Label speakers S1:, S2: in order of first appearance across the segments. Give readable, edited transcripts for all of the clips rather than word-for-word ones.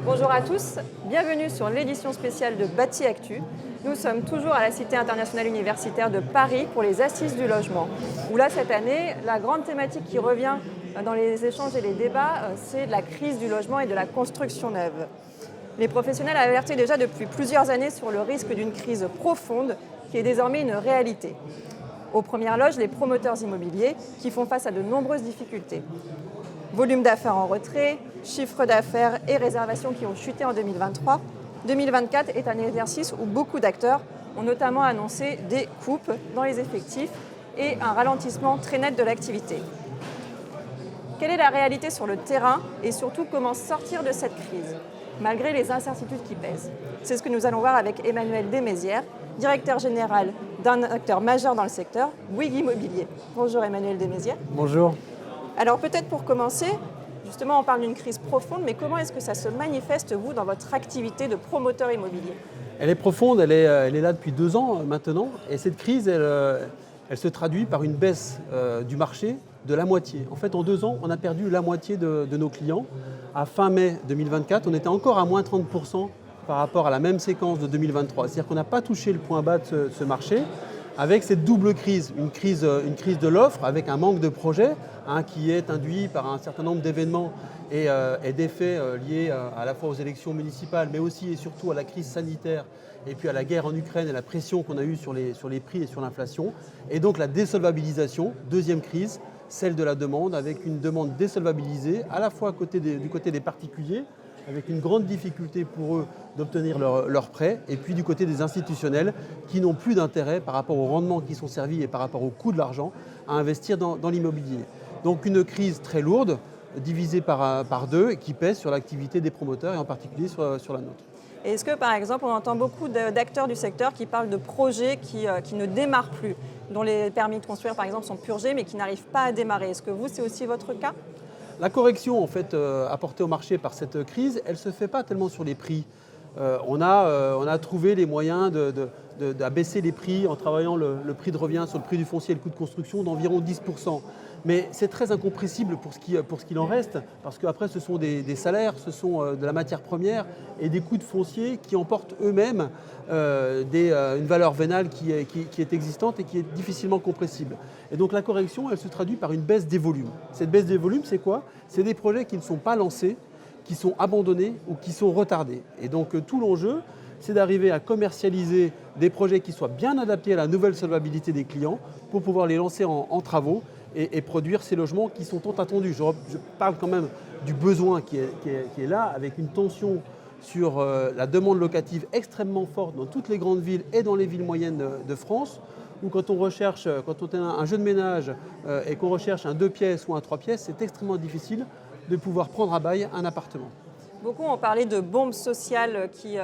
S1: Bonjour à tous, bienvenue sur l'édition spéciale de Bâti Actu. Nous sommes toujours à la Cité internationale universitaire de Paris pour les Assises du logement. Où là, cette année, la grande thématique qui revient dans les échanges et les débats, c'est la crise du logement et de la construction neuve. Les professionnels alertaient déjà depuis plusieurs années sur le risque d'une crise profonde qui est désormais une réalité. Aux premières loges, les promoteurs immobiliers qui font face à de nombreuses difficultés. Volume d'affaires en retrait, chiffre d'affaires et réservations qui ont chuté en 2023. 2024 est un exercice où beaucoup d'acteurs ont notamment annoncé des coupes dans les effectifs et un ralentissement très net de l'activité. Quelle est la réalité sur le terrain et surtout comment sortir de cette crise, malgré les incertitudes qui pèsent? C'est ce que nous allons voir avec Emmanuel Desmézières, directeur général d'un acteur majeur dans le secteur, Bouygues Immobilier. Bonjour Emmanuel Desmézières.
S2: Bonjour.
S1: Alors peut-être pour commencer, justement on parle d'une crise profonde, mais comment est-ce que ça se manifeste, vous, dans votre activité de promoteur immobilier?
S2: Elle est profonde, elle est là depuis 2 ans maintenant. Et cette crise, elle se traduit par une baisse du marché de la moitié. En fait, en 2 ans, on a perdu la moitié de nos clients. À fin mai 2024, on était encore à moins 30% par rapport à la même séquence de 2023. C'est-à-dire qu'on n'a pas touché le point bas de ce marché, avec cette double crise, une crise de l'offre, avec un manque de projets, qui est induit par un certain nombre d'événements et d'effets liés à la fois aux élections municipales, mais aussi et surtout à la crise sanitaire, et puis à la guerre en Ukraine et la pression qu'on a eue sur les prix et sur l'inflation. Et donc la désolvabilisation, deuxième crise, celle de la demande, avec une demande désolvabilisée, à la fois du côté des particuliers, avec une grande difficulté pour eux d'obtenir leurs prêts, et puis du côté des institutionnels qui n'ont plus d'intérêt par rapport aux rendements qui sont servis et par rapport au coût de l'argent à investir dans l'immobilier. Donc une crise très lourde, divisée par 2, et qui pèse sur l'activité des promoteurs et en particulier sur la nôtre.
S1: Est-ce que, par exemple, on entend beaucoup d'acteurs du secteur qui parlent de projets qui ne démarrent plus, dont les permis de construire, par exemple, sont purgés, mais qui n'arrivent pas à démarrer? Est-ce que vous, c'est aussi votre cas?
S2: La correction en fait, apportée au marché par cette crise, elle ne se fait pas tellement sur les prix. On a trouvé les moyens d'abaisser les prix en travaillant le prix de revient sur le prix du foncier et le coût de construction d'environ 10%. Mais c'est très incompressible pour ce qu'il en reste, parce qu'après ce sont des salaires, ce sont de la matière première et des coûts de foncier qui emportent eux-mêmes une valeur vénale qui est existante et qui est difficilement compressible. Et donc la correction, elle se traduit par une baisse des volumes. Cette baisse des volumes, c'est quoi? C'est des projets qui ne sont pas lancés, qui sont abandonnés ou qui sont retardés. Et donc tout l'enjeu, c'est d'arriver à commercialiser des projets qui soient bien adaptés à la nouvelle solvabilité des clients pour pouvoir les lancer en travaux et produire ces logements qui sont tant attendus. Je parle quand même du besoin qui est là, avec une tension sur la demande locative extrêmement forte dans toutes les grandes villes et dans les villes moyennes de France, où quand on est un jeune ménage et qu'on recherche un 2 pièces ou un 3 pièces, c'est extrêmement difficile de pouvoir prendre à bail un appartement.
S1: Beaucoup ont parlé de bombes sociales qui,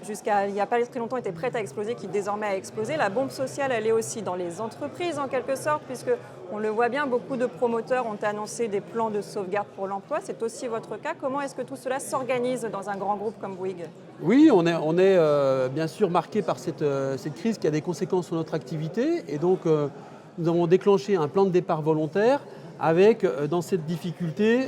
S1: jusqu'à il n'y a pas très longtemps, étaient prêtes à exploser, qui désormais a explosé. La bombe sociale, elle est aussi dans les entreprises, en quelque sorte, puisque on le voit bien, beaucoup de promoteurs ont annoncé des plans de sauvegarde pour l'emploi. C'est aussi votre cas. Comment est-ce que tout cela s'organise dans un grand groupe comme Bouygues?
S2: Oui, on est bien sûr marqué par cette crise qui a des conséquences sur notre activité. Et donc, nous avons déclenché un plan de départ volontaire avec, dans cette difficulté,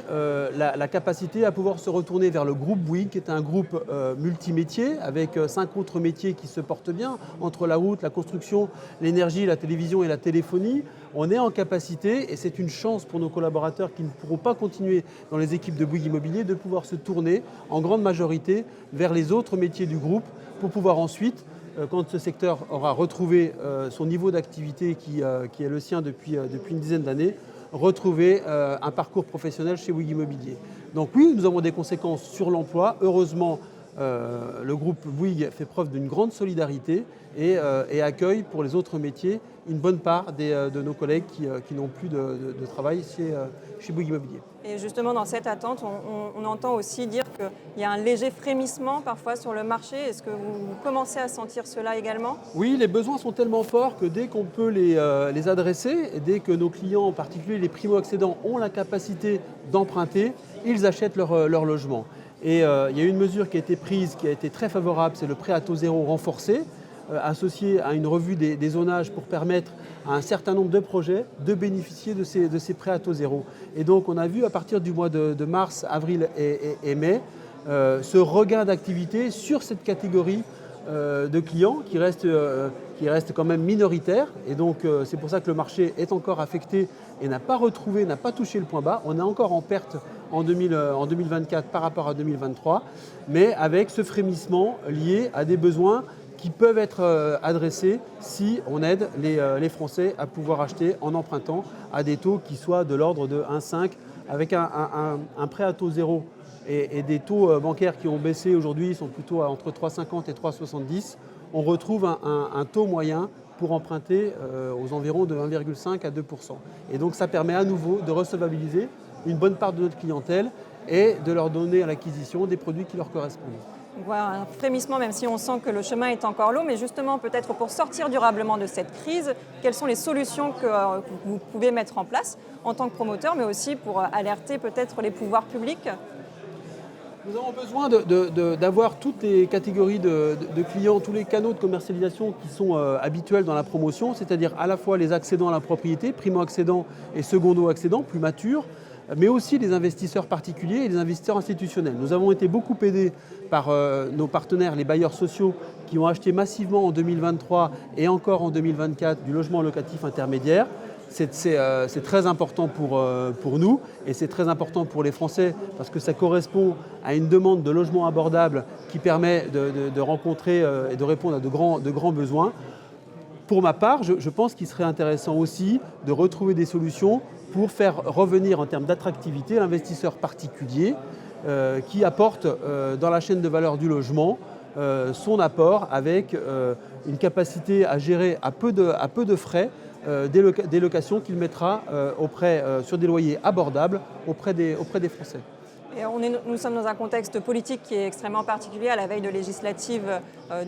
S2: la capacité à pouvoir se retourner vers le groupe Bouygues, qui est un groupe multimétier, avec 5 autres métiers qui se portent bien, entre la route, la construction, l'énergie, la télévision et la téléphonie. On est en capacité, et c'est une chance pour nos collaborateurs qui ne pourront pas continuer dans les équipes de Bouygues Immobilier, de pouvoir se tourner en grande majorité vers les autres métiers du groupe pour pouvoir ensuite, quand ce secteur aura retrouvé son niveau d'activité qui est le sien depuis une dizaine d'années, retrouver un parcours professionnel chez Bouygues Immobilier. Donc oui, nous avons des conséquences sur l'emploi. Heureusement, le groupe Bouygues fait preuve d'une grande solidarité et accueille pour les autres métiers une bonne part de nos collègues qui n'ont plus de travail chez Bouygues Immobilier.
S1: Et justement, dans cette attente, on entend aussi dire qu'il y a un léger frémissement parfois sur le marché. Est-ce que vous commencez à sentir cela également?
S2: Oui, les besoins sont tellement forts que dès qu'on peut les adresser, et dès que nos clients, en particulier les primo-accédants, ont la capacité d'emprunter, ils achètent leur logement. Et il y a une mesure qui a été prise, qui a été très favorable, c'est le prêt à taux zéro renforcé, associé à une revue des zonages pour permettre à un certain nombre de projets de bénéficier de ces prêts à taux zéro. Et donc on a vu à partir du mois de mars, avril et mai ce regain d'activité sur cette catégorie de clients qui reste quand même minoritaire. Et donc c'est pour ça que le marché est encore affecté et n'a pas touché le point bas. On est encore en perte en 2024 par rapport à 2023, mais avec ce frémissement lié à des besoins qui peuvent être adressés si on aide les Français à pouvoir acheter en empruntant à des taux qui soient de l'ordre de 1,5 avec un prêt à taux zéro et des taux bancaires qui ont baissé aujourd'hui, ils sont plutôt entre 3,50 et 3,70. On retrouve un taux moyen pour emprunter aux environs de 1,5 à 2%. Et donc ça permet à nouveau de recevabiliser une bonne part de notre clientèle et de leur donner à l'acquisition des produits qui leur correspondent.
S1: Voilà, un frémissement, même si on sent que le chemin est encore long, mais justement peut-être pour sortir durablement de cette crise, quelles sont les solutions que vous pouvez mettre en place en tant que promoteur, mais aussi pour alerter peut-être les pouvoirs publics?
S2: Nous avons besoin d'avoir toutes les catégories de clients, tous les canaux de commercialisation qui sont habituels dans la promotion, c'est-à-dire à la fois les accédants à la propriété, primo-accédants et secondo-accédants, plus matures, mais aussi les investisseurs particuliers et les investisseurs institutionnels. Nous avons été beaucoup aidés par nos partenaires, les bailleurs sociaux, qui ont acheté massivement en 2023 et encore en 2024 du logement locatif intermédiaire. C'est très important pour nous et c'est très important pour les Français parce que ça correspond à une demande de logement abordable qui permet de rencontrer et de répondre à de grands besoins. Pour ma part, je pense qu'il serait intéressant aussi de retrouver des solutions pour faire revenir en termes d'attractivité l'investisseur particulier qui apporte dans la chaîne de valeur du logement son apport avec une capacité à gérer à peu de frais des locations qu'il mettra sur des loyers abordables auprès des Français.
S1: Et nous sommes dans un contexte politique qui est extrêmement particulier à la veille de législatives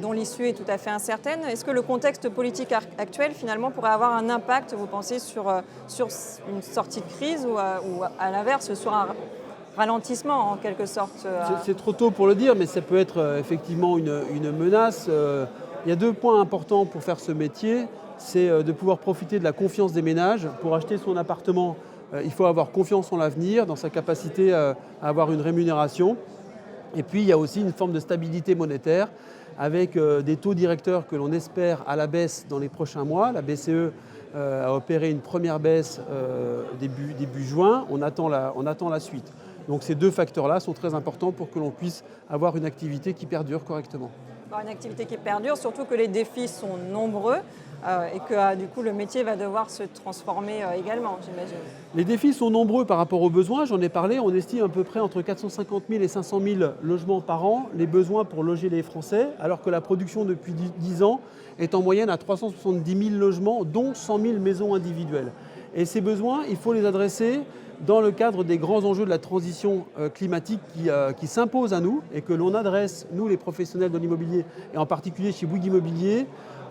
S1: dont l'issue est tout à fait incertaine. Est-ce que le contexte politique actuel finalement pourrait avoir un impact, vous pensez, sur une sortie de crise ou à l'inverse sur un ralentissement en quelque sorte?
S2: C'est trop tôt pour le dire, mais ça peut être effectivement une menace. Il y a 2 points importants pour faire ce métier. C'est de pouvoir profiter de la confiance des ménages. Pour acheter son appartement, il faut avoir confiance en l'avenir, dans sa capacité à avoir une rémunération. Et puis il y a aussi une forme de stabilité monétaire avec des taux directeurs que l'on espère à la baisse dans les prochains mois. La BCE a opéré une première baisse début juin. On attend la suite. Donc ces 2 facteurs-là sont très importants pour que l'on puisse avoir une activité qui perdure correctement.
S1: Une activité qui perdure, surtout que les défis sont nombreux et que du coup le métier va devoir se transformer également, j'imagine.
S2: Les défis sont nombreux par rapport aux besoins, j'en ai parlé, on estime à peu près entre 450 000 et 500 000 logements par an, les besoins pour loger les Français, alors que la production depuis 10 ans est en moyenne à 370 000 logements, dont 100 000 maisons individuelles. Et ces besoins, il faut les adresser dans le cadre des grands enjeux de la transition climatique qui s'imposent à nous et que l'on adresse, nous les professionnels de l'immobilier, et en particulier chez Bouygues Immobilier,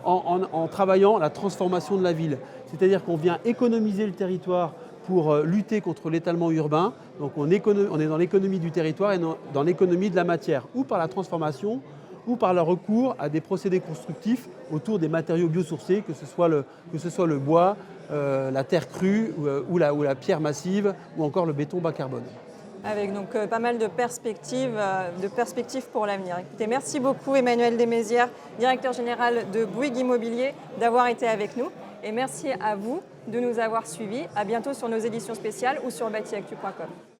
S2: en travaillant la transformation de la ville. C'est-à-dire qu'on vient économiser le territoire pour lutter contre l'étalement urbain. Donc on est dans l'économie du territoire et dans l'économie de la matière, ou par la transformation, ou par le recours à des procédés constructifs autour des matériaux biosourcés, que ce soit le bois, la terre crue ou la pierre massive ou encore le béton bas carbone.
S1: Avec donc pas mal de perspectives pour l'avenir. Écoutez, merci beaucoup Emmanuel Desmézières, directeur général de Bouygues Immobilier, d'avoir été avec nous. Et merci à vous de nous avoir suivis. À bientôt sur nos éditions spéciales ou sur batiactu.com.